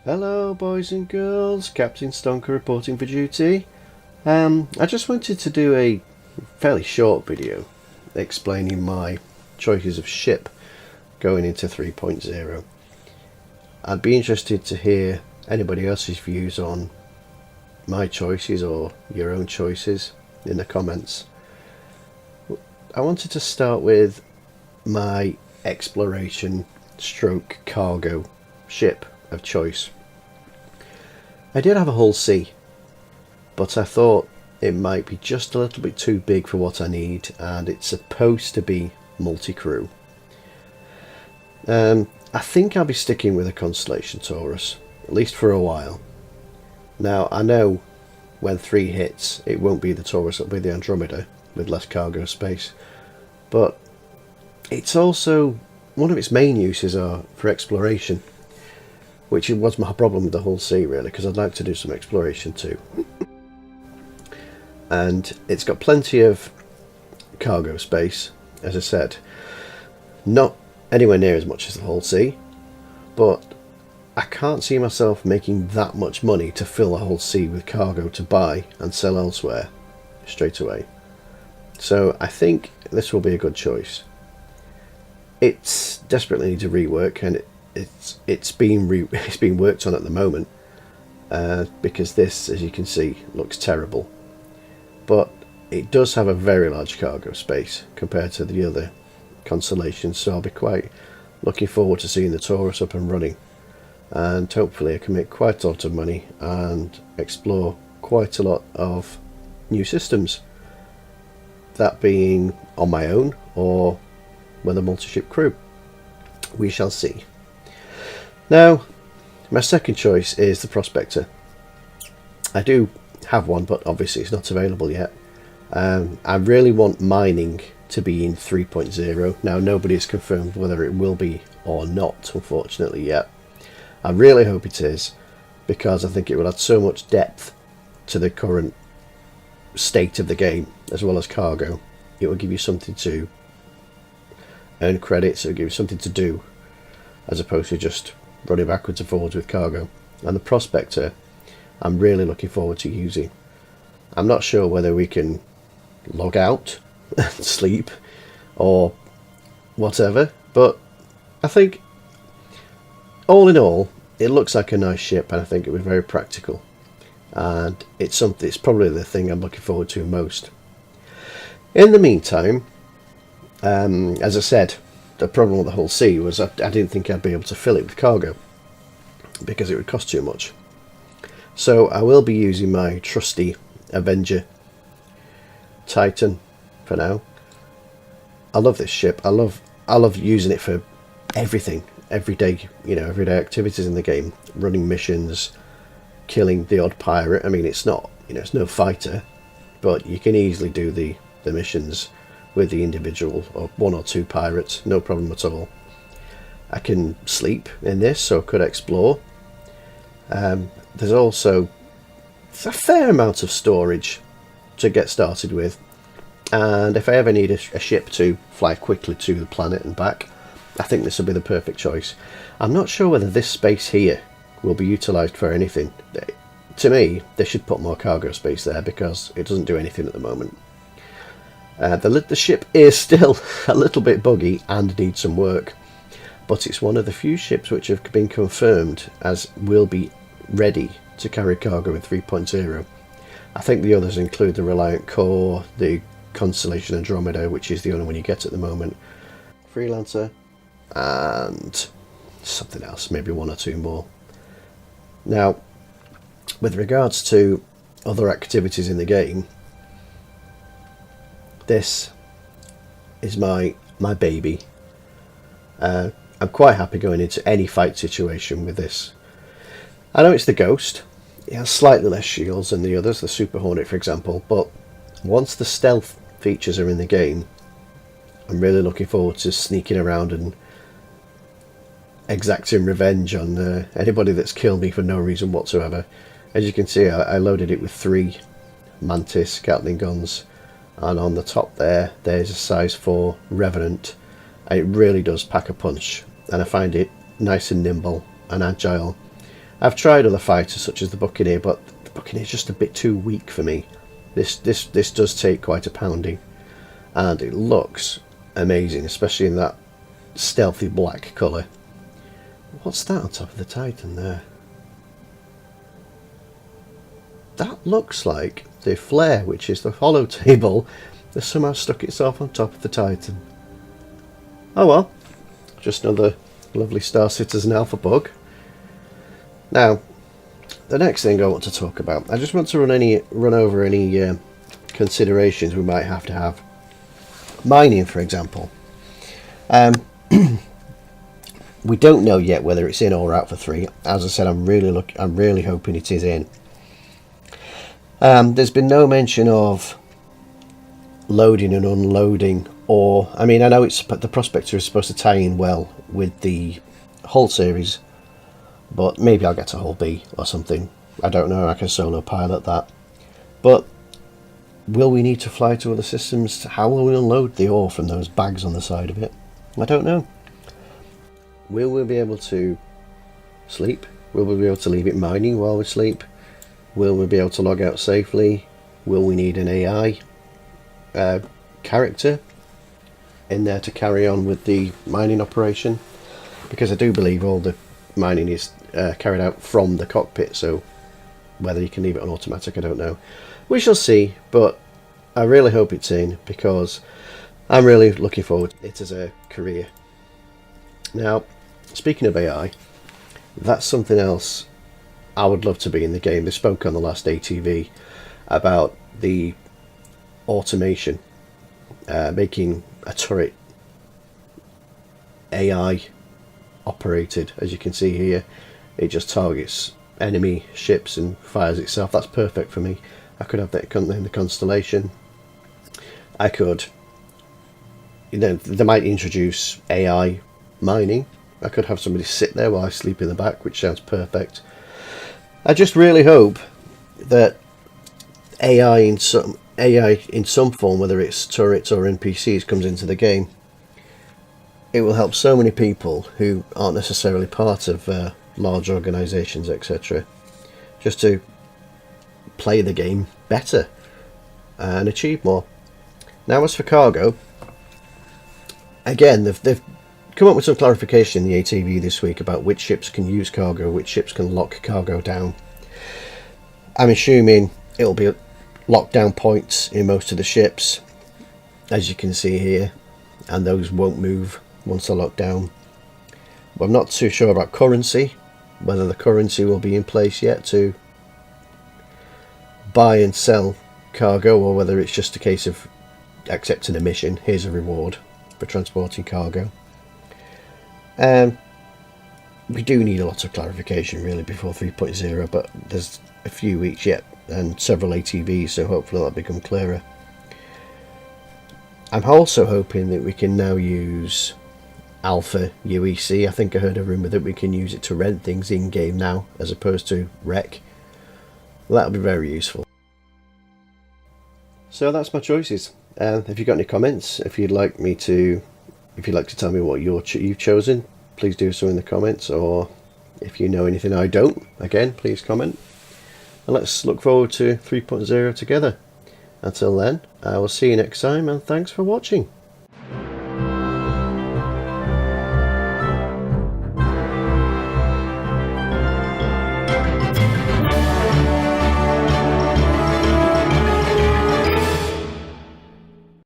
Hello boys and girls, Captain Stonker reporting for duty. I just wanted to do a fairly short video explaining my choices of ship going into 3.0. I'd be interested to hear anybody else's views on my choices or your own choices in the comments. I wanted to start with my exploration stroke cargo ship of choice. I did have a Hull C, but I thought it might be just a little bit too big for what I need, and it's supposed to be multi-crew. I think I'll be sticking with a Constellation Taurus, at least for a while. Now I know when 3 hits it won't be the Taurus, it'll be the Andromeda with less cargo space, but it's also one of its main uses are for exploration, which was my problem with the Hull C really, because I'd like to do some exploration too. And it's got plenty of cargo space, as I said, not anywhere near as much as the Hull C, but I can't see myself making that much money to fill a Hull C with cargo to buy and sell elsewhere straight away. So I think this will be a good choice. It's desperately needs a rework, and it's being worked on at the moment, because this, as you can see, looks terrible. But it does have a very large cargo space compared to the other constellations, so I'll be quite looking forward to seeing the Taurus up and running, and hopefully I can make quite a lot of money and explore quite a lot of new systems, that being on my own or with a multi-ship crew. We shall see. Now, my second choice is the Prospector. I do have one, but obviously it's not available yet. I really want mining to be in 3.0. Now, nobody has confirmed whether it will be or not, unfortunately, yet. I really hope it is, because I think it will add so much depth to the current state of the game, as well as cargo. It will give you something to earn credits, it will give you something to do, as opposed to just running backwards and forwards with cargo. And the Prospector I'm really looking forward to using. I'm not sure whether we can log out and sleep or whatever, but I think all in all it looks like a nice ship, and I think it was very practical, and it's probably the thing I'm looking forward to most. In the meantime, as I said, the problem with the Hull C was I didn't think I'd be able to fill it with cargo because it would cost too much. So I will be using my trusty Avenger Titan for now. I love this ship. I love using it for everything, everyday activities in the game, running missions, killing the odd pirate. I mean, it's not, it's no fighter, but you can easily do the missions with the individual or 1 or 2 pirates, no problem at all. I can sleep in this, so I could explore. There's also a fair amount of storage to get started with, and if I ever need a ship to fly quickly to the planet and back, I think this will be the perfect choice. I'm not sure whether this space here will be utilised for anything. To me, they should put more cargo space there, because it doesn't do anything at the moment. The ship is still a little bit buggy and needs some work, but it's one of the few ships which have been confirmed as will be ready to carry cargo in 3.0. I think the others include the Reliant Core, the Constellation Andromeda, which is the only one you get at the moment, Freelancer, and something else, maybe 1 or 2 more. Now, with regards to other activities in the game, this is my baby. I'm quite happy going into any fight situation with this. I know it's the Ghost, it has slightly less shields than the others, the Super Hornet for example, but once the stealth features are in the game, I'm really looking forward to sneaking around and exacting revenge on anybody that's killed me for no reason whatsoever. As you can see, I loaded it with 3 Mantis Gatling guns, and on the top there's a size 4 Revenant, and it really does pack a punch, and I find it nice and nimble and agile, I've tried other fighters such as the Buccaneer, but the Buccaneer is just a bit too weak for me. This does take quite a pounding, and it looks amazing, especially in that stealthy black colour. What's that on top of the Titan there? That looks like the flare, which is the hollow table, that somehow stuck itself on top of the Titan. Oh well, just another lovely Star Citizen Alpha bug. Now, the next thing I want to talk about, I just want to run over any considerations we might have to have. Mining, for example. We don't know yet whether it's in or out for 3. As I said, I'm really hoping it is in. There's been no mention of loading and unloading, or I mean, I know it's the Prospector is supposed to tie in well with the Hull series, but maybe I'll get to Hull B or something. I don't know. I can solo pilot that. But will we need to fly to other systems? How will we unload the ore from those bags on the side of it? I don't know. Will we be able to sleep? Will we be able to leave it mining while we sleep? Will we be able to log out safely? Will we need an AI character in there to carry on with the mining operation? Because I do believe all the mining is carried out from the cockpit, so whether you can leave it on automatic, I don't know. We shall see, but I really hope it's in, because I'm really looking forward to it as a career. Now, speaking of AI, that's something else I would love to be in the game. They spoke on the last ATV about the automation, making a turret AI operated. As you can see here, it just targets enemy ships and fires itself. That's perfect for me. I could have that in the Constellation. I could, they might introduce AI mining. I could have somebody sit there while I sleep in the back, which sounds perfect. I just really hope that AI in some form, whether it's turrets or NPCs, comes into the game. It will help so many people who aren't necessarily part of large organisations, etc., just to play the game better and achieve more. Now, as for cargo, again, they've come up with some clarification in the ATV this week about which ships can use cargo, which ships can lock cargo down. I'm assuming it'll be lockdown points in most of the ships, as you can see here, and those won't move once they're locked down. But I'm not too sure about currency, whether the currency will be in place yet to buy and sell cargo, or whether it's just a case of accepting a mission. Here's a reward for transporting cargo. We do need a lot of clarification really before 3.0, but there's a few weeks yet and several ATVs, so hopefully that'll become clearer. I'm also hoping that we can now use Alpha UEC. I think I heard a rumour that we can use it to rent things in game now as opposed to wreck. That'll be very useful. So that's my choices. Have you got any comments? If you'd like to tell me what you've chosen, please do so in the comments, or if you know anything I don't, again, please comment. And let's look forward to 3.0 together. Until then, I will see you next time, and thanks for watching.